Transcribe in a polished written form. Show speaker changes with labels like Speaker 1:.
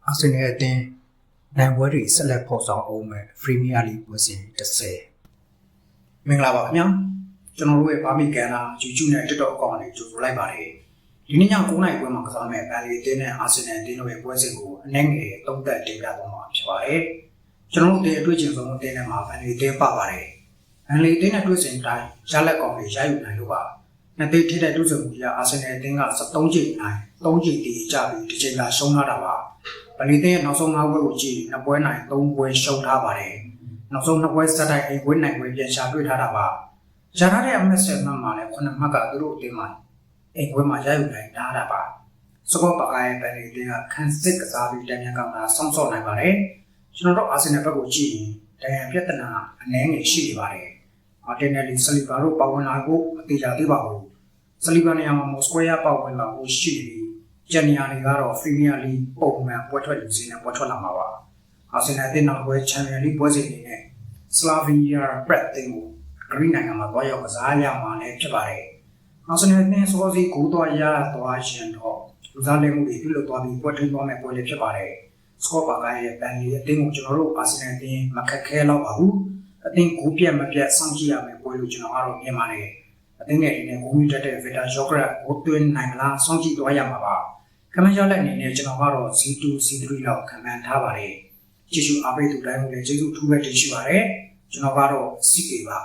Speaker 1: အာဆင်နယ်အသင်းနိုင်ပွဲတွေဆက်လက်ဖော်ဆောင်အောင်မဲ့ Premier League ပွဲစဉ်30မင်္ဂလာပါခင်ဗျာကျွန်တော်တို့ရဲ့ဗာမီကန်နာ YouTube နဲ့ TikTok အကောင့်တွေကြိုဆိုလိုက်ပါတယ်ဒီနေ့ည9:00နာရီပွဲမှာကစားမဲ့ဘန်လီအသင်းနဲ့အာဆင်နယ်အသင်းတို့ရဲ့ပွဲစဉ်ကိုအနည်းငယ်သုံးသပ်တင်ပြသွားမှာဖြစ်ပါတယ်ကျွန်တော်တို့အတွေ့အကြုံဆုံးအသင်းနဲ့မှာဘန်လီအသင်းပါပါတယ်ဘန်လီအသင်းနဲ့တွေ့စဉ်တိုင်းရလက်ကောင်တွေရယူနိုင်လို့ပါနှစ်သိထိတဲ့တွေ့ဆုံမှုရအာဆင်နယ်အသင်းက73ကြိမ်နိုင်3ကြိမ်တည်ကြပြီးဒီချိန်ကရှုံးထားတာပါဘန်လီအသင်းရဲ့နောက်ဆုံး5ပွဲကိုကြည့်2ပွဲနိုင်3ပွဲရှုံးထားပါတယ်နောက်ဆုံး2ပွဲစက်တိုင်းအိမ်ပွဲနိုင်ပွဲပြန်ရှာတွေ့ထားတာပါရထားတဲ့အမက်ဆက်မှတ်မှာလည်း9မှတ်ကသူတို့အသင်းမှာအိမ်ပွဲမှာရယူနိုင်တာပါစကောပါအိုင်ဘန်လီအသင်းကခန်းစစ်ကစားပြီးတန်ပြန်ကောင်းတာဆောင်းဆော့နိုင်ပါတယ်ကျွန်တော်တို့အာဆင်နယ်ဘက်ကိုကြည့်ရင်ဒဏ်ရာပြဿနာအနည်းငယ်ရှိနေပါတယ်တင်နယ်လီဆလီဘာတို့ပါဝင်လာဖို့မတိကျသေးပါဘူးဆလီဘာနေရာမှာမော်စကိုရပါဝင်လာဖို့ရှိပြီးဂျန်နီယာတွေကတော့ပရီးမီးယားလိပုံမှန်ပွဲထွက်လူစင်းနဲ့ပွဲထွက်လာမှာပါအာဆင်နယ်အသင်းနောက်ပွဲချန်ပီယံလိပွဲစဉ်တွေနဲ့စလာဗီယာဘရက်တင်ကိုဂရီးနိုင်ငံမှာတွားရောက်ကစားရမှာလည်းဖြစ်ပါတယ်အာဆင်နယ်အသင်းစောစီကိုတွားရသွားရှင်တော့လူစားလဲမှုတွေပြုလုပ်သွားပြီးပွဲထိန်းသွားမဲ့ပွဲလည်းဖြစ်ပါတယ်စကောပါကိုင်းရဲ့ဘန်လီအသင်းကိုကျွန်တော်တို့အာဆင်နယ်အသင်းမခက်ခဲတော့ပါဘူးအသင်းကိုပြတ်မပြတ်စောင့်ကြည့်ရမယ်ပွဲလို့ကျွန်တော်ကတော့မြင်ပါတယ်အသင်းငယ်တွေနဲ့ဂိုးမီတက်တဲ့ဗီတာဂျော့ဂရက်ကိုတွင်းနိုင်မလားစောင့်ကြည့်သွားရမှာပါခမန်းရလက်အနေနဲ့ကျွန်တော်ကတော့ C2 C3 လောက်ခံမှန်းထားပါတယ်ကျေးဇူးအားပေးသူတိုင်းကိုလည်းကျေးဇူးထူးပဲတင်ရှိပါတယ်ကျွန်တော်ကတော့ CK ပါ